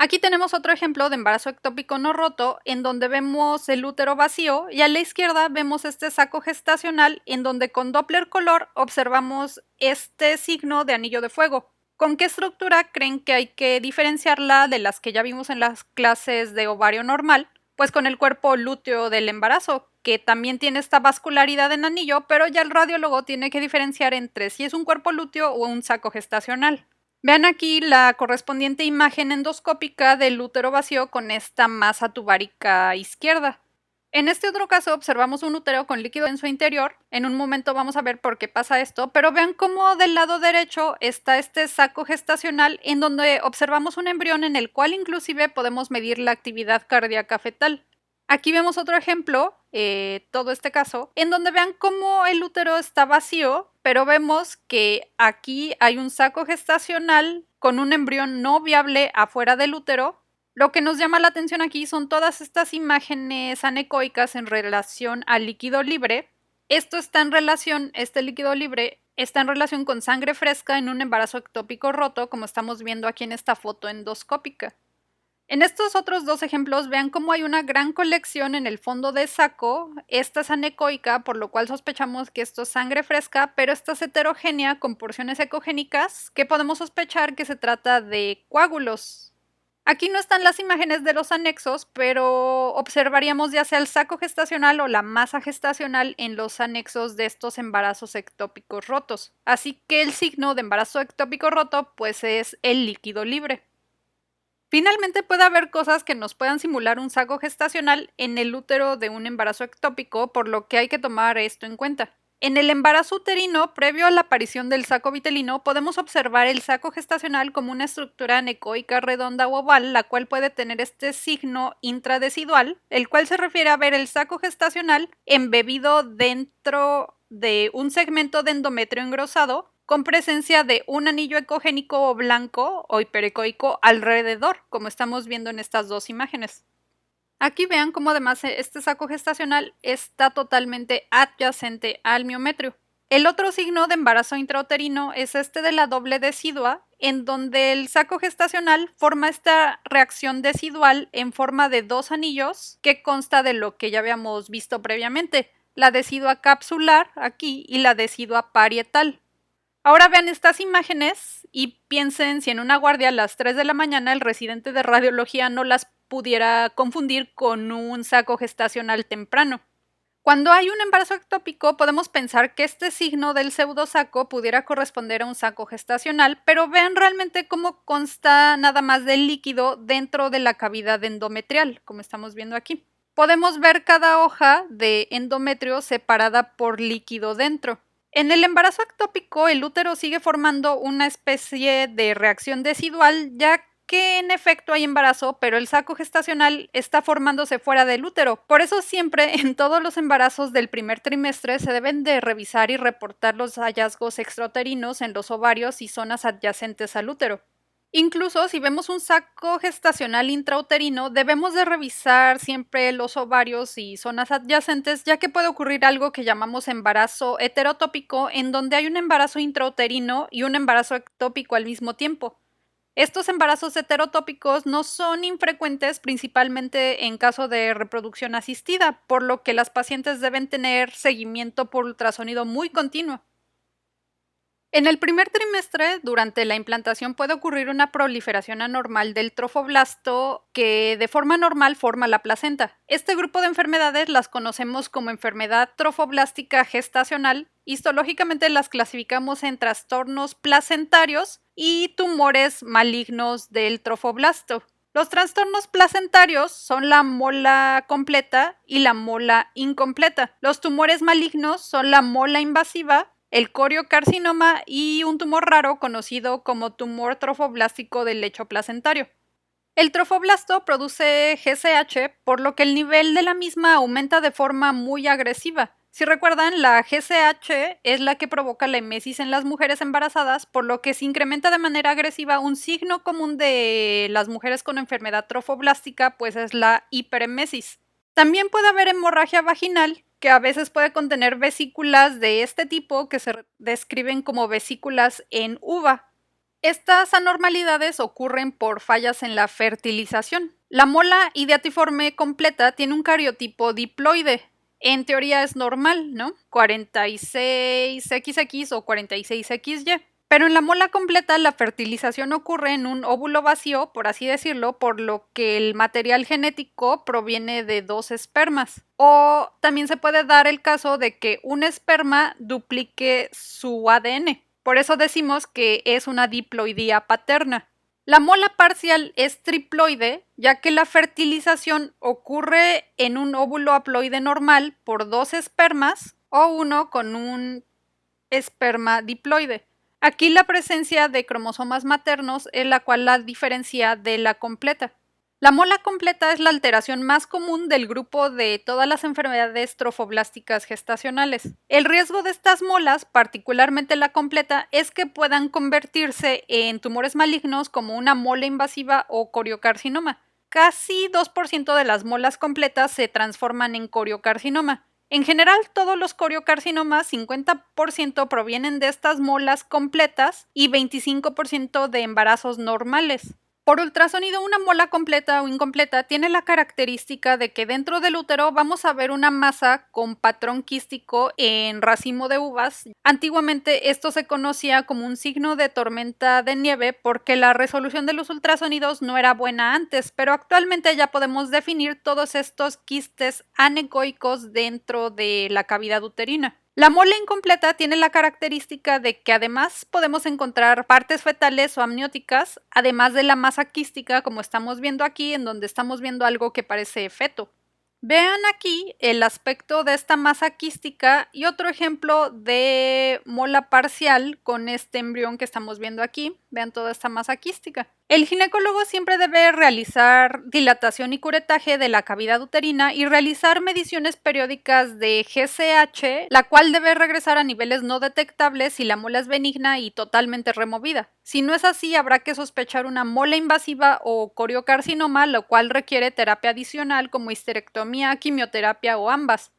Aquí tenemos otro ejemplo de embarazo ectópico no roto, en donde vemos el útero vacío y a la izquierda vemos este saco gestacional en donde con Doppler color observamos este signo de anillo de fuego. ¿Con qué estructura creen que hay que diferenciarla de las que ya vimos en las clases de ovario normal? Pues con el cuerpo lúteo del embarazo, que también tiene esta vascularidad en anillo, pero ya el radiólogo tiene que diferenciar entre si es un cuerpo lúteo o un saco gestacional. Vean aquí la correspondiente imagen endoscópica del útero vacío con esta masa tubárica izquierda. En este otro caso observamos un útero con líquido en su interior. En un momento vamos a ver por qué pasa esto, pero vean cómo del lado derecho está este saco gestacional en donde observamos un embrión en el cual inclusive podemos medir la actividad cardíaca fetal. Aquí vemos otro ejemplo, todo este caso, en donde vean cómo el útero está vacío, pero vemos que aquí hay un saco gestacional con un embrión no viable afuera del útero. Lo que nos llama la atención aquí son todas estas imágenes anecoicas en relación al líquido libre. Esto está en relación, este líquido libre está en relación con sangre fresca en un embarazo ectópico roto, como estamos viendo aquí en esta foto endoscópica. En estos otros dos ejemplos, vean cómo hay una gran colección en el fondo de saco. Esta es anecoica, por lo cual sospechamos que esto es sangre fresca, pero esta es heterogénea con porciones ecogénicas, que podemos sospechar que se trata de coágulos. Aquí no están las imágenes de los anexos, pero observaríamos ya sea el saco gestacional o la masa gestacional en los anexos de estos embarazos ectópicos rotos. Así que el signo de embarazo ectópico roto pues es el líquido libre. Finalmente puede haber cosas que nos puedan simular un saco gestacional en el útero de un embarazo ectópico, por lo que hay que tomar esto en cuenta. En el embarazo uterino, previo a la aparición del saco vitelino, podemos observar el saco gestacional como una estructura anecoica redonda o oval, la cual puede tener este signo intradecidual, el cual se refiere a ver el saco gestacional embebido dentro de un segmento de endometrio engrosado, con presencia de un anillo ecogénico blanco o hiperecoico alrededor, como estamos viendo en estas dos imágenes. Aquí vean cómo además este saco gestacional está totalmente adyacente al miometrio. El otro signo de embarazo intrauterino es este de la doble decidua, en donde el saco gestacional forma esta reacción decidual en forma de dos anillos que consta de lo que ya habíamos visto previamente, la decidua capsular aquí y la decidua parietal. Ahora vean estas imágenes y piensen si en una guardia a las 3 de la mañana el residente de radiología no las pudiera confundir con un saco gestacional temprano. Cuando hay un embarazo ectópico podemos pensar que este signo del pseudosaco pudiera corresponder a un saco gestacional, pero vean realmente cómo consta nada más del líquido dentro de la cavidad endometrial, como estamos viendo aquí. Podemos ver cada hoja de endometrio separada por líquido dentro. En el embarazo ectópico, el útero sigue formando una especie de reacción decidual, ya que en efecto hay embarazo, pero el saco gestacional está formándose fuera del útero. Por eso siempre en todos los embarazos del primer trimestre se deben de revisar y reportar los hallazgos extrauterinos en los ovarios y zonas adyacentes al útero. Incluso si vemos un saco gestacional intrauterino, debemos de revisar siempre los ovarios y zonas adyacentes, ya que puede ocurrir algo que llamamos embarazo heterotópico, en donde hay un embarazo intrauterino y un embarazo ectópico al mismo tiempo. Estos embarazos heterotópicos no son infrecuentes, principalmente en caso de reproducción asistida, por lo que las pacientes deben tener seguimiento por ultrasonido muy continuo. En el primer trimestre, durante la implantación, puede ocurrir una proliferación anormal del trofoblasto que de forma normal forma la placenta. Este grupo de enfermedades las conocemos como enfermedad trofoblástica gestacional. Histológicamente las clasificamos en trastornos placentarios y tumores malignos del trofoblasto. Los trastornos placentarios son la mola completa y la mola incompleta. Los tumores malignos son la mola invasiva, el coriocarcinoma y un tumor raro conocido como tumor trofoblástico del lecho placentario. El trofoblasto produce GCH, por lo que el nivel de la misma aumenta de forma muy agresiva. Si recuerdan, la GCH es la que provoca la emesis en las mujeres embarazadas, por lo que se incrementa de manera agresiva. Un signo común de las mujeres con enfermedad trofoblástica pues es la hiperemesis. También puede haber hemorragia vaginal, que a veces puede contener vesículas de este tipo que se describen como vesículas en uva. Estas anormalidades ocurren por fallas en la fertilización. La mola ideatiforme completa tiene un cariotipo diploide. En teoría es normal, ¿no? 46XX o 46XY. Pero en la mola completa la fertilización ocurre en un óvulo vacío, por así decirlo, por lo que el material genético proviene de dos espermas. O también se puede dar el caso de que un esperma duplique su ADN. Por eso decimos que es una diploidía paterna. La mola parcial es triploide, ya que la fertilización ocurre en un óvulo haploide normal por dos espermas o uno con un esperma diploide. Aquí la presencia de cromosomas maternos es la cual la diferencia de la completa. La mola completa es la alteración más común del grupo de todas las enfermedades trofoblásticas gestacionales. El riesgo de estas molas, particularmente la completa, es que puedan convertirse en tumores malignos como una mola invasiva o coriocarcinoma. Casi 2% de las molas completas se transforman en coriocarcinoma. En general, todos los coriocarcinomas, 50% provienen de estas molas completas y 25% de embarazos normales. Por ultrasonido, una mola completa o incompleta tiene la característica de que dentro del útero vamos a ver una masa con patrón quístico en racimo de uvas. Antiguamente esto se conocía como un signo de tormenta de nieve porque la resolución de los ultrasonidos no era buena antes, pero actualmente ya podemos definir todos estos quistes anecoicos dentro de la cavidad uterina. La mola incompleta tiene la característica de que además podemos encontrar partes fetales o amnióticas, además de la masa quística, como estamos viendo aquí, en donde estamos viendo algo que parece feto. Vean aquí el aspecto de esta masa quística y otro ejemplo de mola parcial con este embrión que estamos viendo aquí. Vean toda esta masa quística. El ginecólogo siempre debe realizar dilatación y curetaje de la cavidad uterina y realizar mediciones periódicas de GCH, la cual debe regresar a niveles no detectables si la mola es benigna y totalmente removida. Si no es así, habrá que sospechar una mola invasiva o coriocarcinoma, lo cual requiere terapia adicional como histerectomía, quimioterapia o ambas.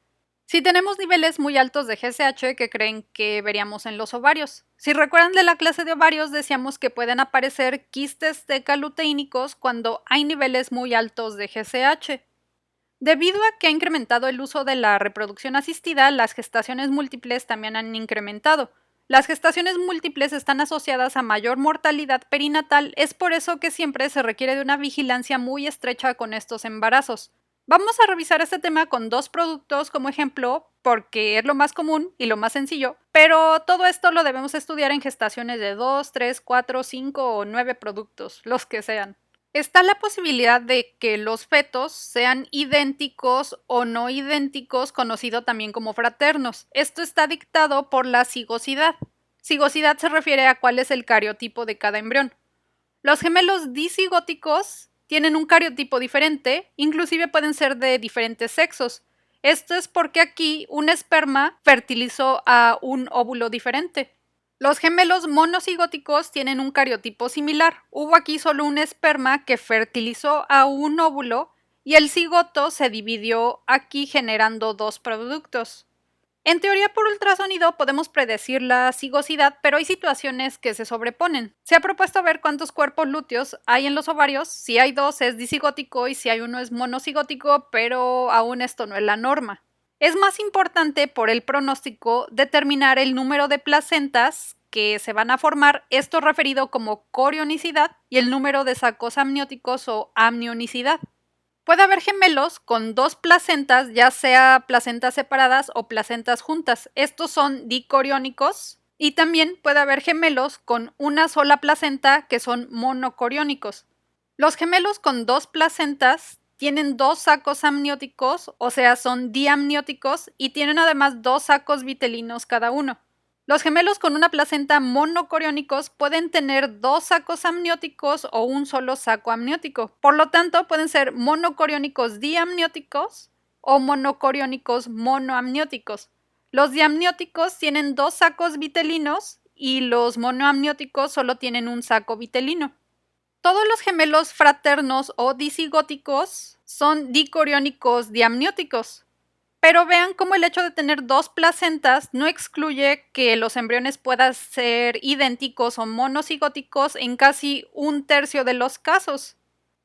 Si tenemos niveles muy altos de GCH, ¿qué creen que veríamos en los ovarios? Si recuerdan de la clase de ovarios, decíamos que pueden aparecer quistes decaluteínicos cuando hay niveles muy altos de GCH. Debido a que ha incrementado el uso de la reproducción asistida, las gestaciones múltiples también han incrementado. Las gestaciones múltiples están asociadas a mayor mortalidad perinatal, es por eso que siempre se requiere de una vigilancia muy estrecha con estos embarazos. Vamos a revisar este tema con dos productos como ejemplo, porque es lo más común y lo más sencillo, pero todo esto lo debemos estudiar en gestaciones de 2, 3, 4, 5 o 9 productos, los que sean. Está la posibilidad de que los fetos sean idénticos o no idénticos, conocido también como fraternos. Esto está dictado por la cigosidad. Cigosidad se refiere a cuál es el cariotipo de cada embrión. Los gemelos disigóticos tienen un cariotipo diferente, inclusive pueden ser de diferentes sexos. Esto es porque aquí un esperma fertilizó a un óvulo diferente. Los gemelos monocigóticos tienen un cariotipo similar. Hubo aquí solo un esperma que fertilizó a un óvulo y el cigoto se dividió aquí generando dos productos. En teoría por ultrasonido podemos predecir la cigosidad, pero hay situaciones que se sobreponen. Se ha propuesto ver cuántos cuerpos lúteos hay en los ovarios. Si hay dos es disigótico y si hay uno es monocigótico, pero aún esto no es la norma. Es más importante por el pronóstico determinar el número de placentas que se van a formar, esto referido como corionicidad, y el número de sacos amnióticos o amnionicidad. Puede haber gemelos con dos placentas, ya sea placentas separadas o placentas juntas. Estos son dicoriónicos. Y también puede haber gemelos con una sola placenta que son monocoriónicos. Los gemelos con dos placentas tienen dos sacos amnióticos, o sea, son diamnióticos, y tienen además dos sacos vitelinos cada uno. Los gemelos con una placenta monocoriónicos pueden tener dos sacos amnióticos o un solo saco amniótico. Por lo tanto, pueden ser monocoriónicos diamnióticos o monocoriónicos monoamnióticos. Los diamnióticos tienen dos sacos vitelinos y los monoamnióticos solo tienen un saco vitelino. Todos los gemelos fraternos o disigóticos son dicoriónicos diamnióticos. Pero vean cómo el hecho de tener dos placentas no excluye que los embriones puedan ser idénticos o monocigóticos en casi un tercio de los casos.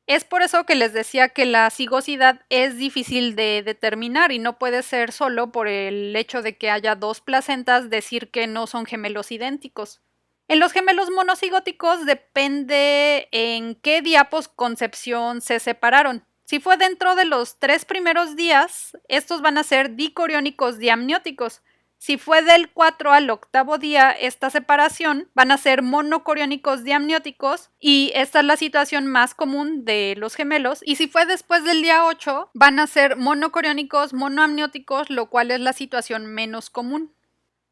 Es por eso que les decía que la cigosidad es difícil de determinar y no puede ser solo por el hecho de que haya dos placentas decir que no son gemelos idénticos. En los gemelos monocigóticos depende en qué día posconcepción se separaron. Si fue dentro de los 3 primeros días, estos van a ser dicoriónicos diamnióticos. Si fue del 4 al 8º día esta separación, van a ser monocoriónicos diamnióticos y esta es la situación más común de los gemelos. Y si fue después del día 8, van a ser monocoriónicos monoamnióticos, lo cual es la situación menos común.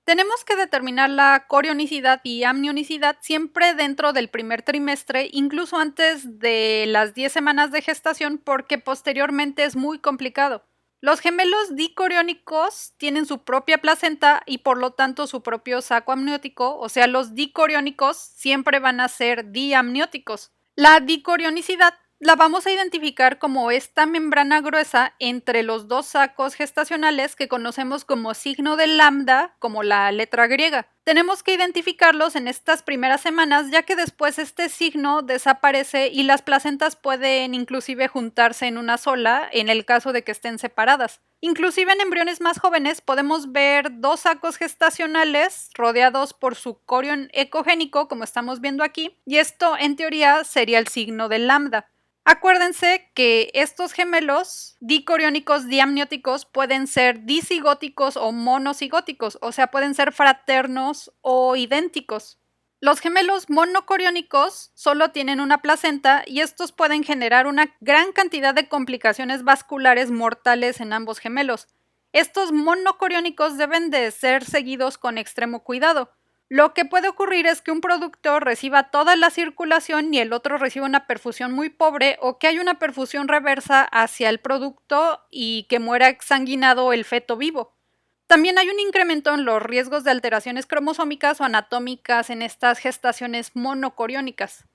Tenemos que determinar la corionicidad y amnionicidad siempre dentro del primer trimestre, incluso antes de las 10 semanas de gestación, porque posteriormente es muy complicado. Los gemelos dicoriónicos tienen su propia placenta y por lo tanto su propio saco amniótico, o sea, los dicoriónicos siempre van a ser diamnióticos. La dicorionicidad la vamos a identificar como esta membrana gruesa entre los dos sacos gestacionales que conocemos como signo de lambda, como la letra griega. Tenemos que identificarlos en estas primeras semanas, ya que después este signo desaparece y las placentas pueden inclusive juntarse en una sola en el caso de que estén separadas. Inclusive en embriones más jóvenes podemos ver dos sacos gestacionales rodeados por su corión ecogénico, como estamos viendo aquí, y esto en teoría sería el signo de lambda. Acuérdense que estos gemelos dicoriónicos diamnióticos pueden ser disigóticos o monocigóticos, o sea, pueden ser fraternos o idénticos. Los gemelos monocoriónicos solo tienen una placenta y estos pueden generar una gran cantidad de complicaciones vasculares mortales en ambos gemelos. Estos monocoriónicos deben de ser seguidos con extremo cuidado. Lo que puede ocurrir es que un producto reciba toda la circulación y el otro reciba una perfusión muy pobre, o que haya una perfusión reversa hacia el producto y que muera exsanguinado el feto vivo. También hay un incremento en los riesgos de alteraciones cromosómicas o anatómicas en estas gestaciones monocoriónicas.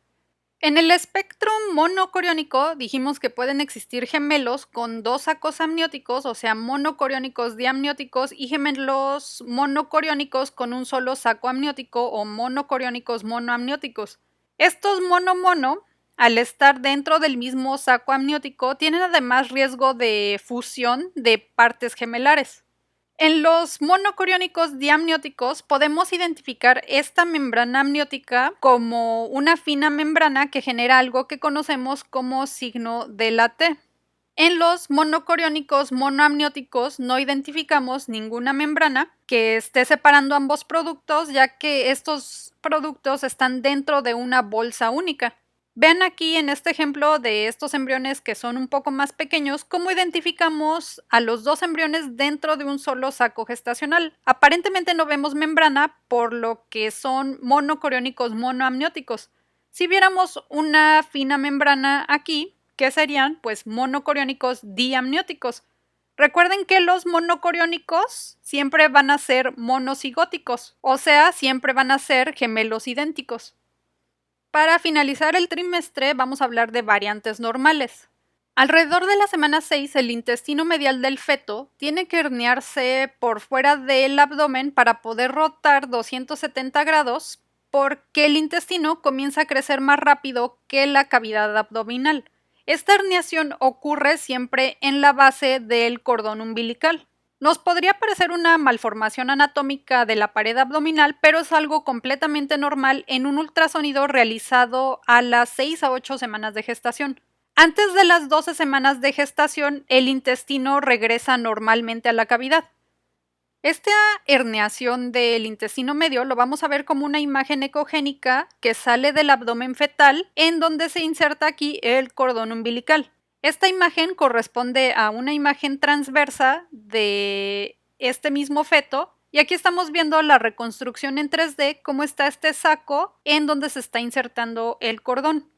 En el espectro monocoriónico dijimos que pueden existir gemelos con dos sacos amnióticos, o sea, monocoriónicos diamnióticos, y gemelos monocoriónicos con un solo saco amniótico o monocoriónicos monoamnióticos. Estos mono-mono, al estar dentro del mismo saco amniótico, tienen además riesgo de fusión de partes gemelares. En los monocoriónicos diamnióticos podemos identificar esta membrana amniótica como una fina membrana que genera algo que conocemos como signo de la T. En los monocoriónicos monoamnióticos no identificamos ninguna membrana que esté separando ambos productos, ya que estos productos están dentro de una bolsa única. Vean aquí en este ejemplo de estos embriones que son un poco más pequeños, cómo identificamos a los dos embriones dentro de un solo saco gestacional. Aparentemente no vemos membrana, por lo que son monocoriónicos monoamnióticos. Si viéramos una fina membrana aquí, ¿qué serían? Pues monocoriónicos diamnióticos. Recuerden que los monocoriónicos siempre van a ser monocigóticos, o sea, siempre van a ser gemelos idénticos. Para finalizar el trimestre vamos a hablar de variantes normales. Alrededor de la semana 6, el intestino medial del feto tiene que herniarse por fuera del abdomen para poder rotar 270 grados, porque el intestino comienza a crecer más rápido que la cavidad abdominal. Esta herniación ocurre siempre en la base del cordón umbilical. Nos podría parecer una malformación anatómica de la pared abdominal, pero es algo completamente normal en un ultrasonido realizado a las 6 a 8 semanas de gestación. Antes de las 12 semanas de gestación, el intestino regresa normalmente a la cavidad. Esta herniación del intestino medio lo vamos a ver como una imagen ecogénica que sale del abdomen fetal, en donde se inserta aquí el cordón umbilical. Esta imagen corresponde a una imagen transversa de este mismo feto, y aquí estamos viendo la reconstrucción en 3D, cómo está este saco en donde se está insertando el cordón.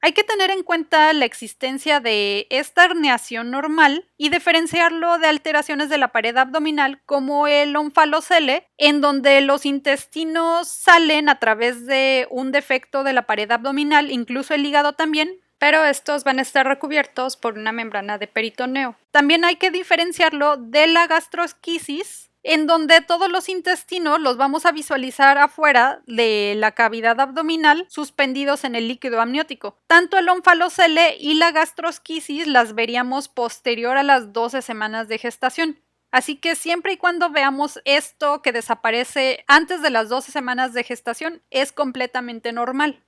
Hay que tener en cuenta la existencia de esta herniación normal y diferenciarlo de alteraciones de la pared abdominal como el onfalocele, en donde los intestinos salen a través de un defecto de la pared abdominal, incluso el hígado también, pero estos van a estar recubiertos por una membrana de peritoneo. También hay que diferenciarlo de la gastrosquisis, en donde todos los intestinos los vamos a visualizar afuera de la cavidad abdominal, suspendidos en el líquido amniótico. Tanto el onfalocele y la gastrosquisis las veríamos posterior a las 12 semanas de gestación. Así que siempre y cuando veamos esto que desaparece antes de las 12 semanas de gestación, es completamente normal.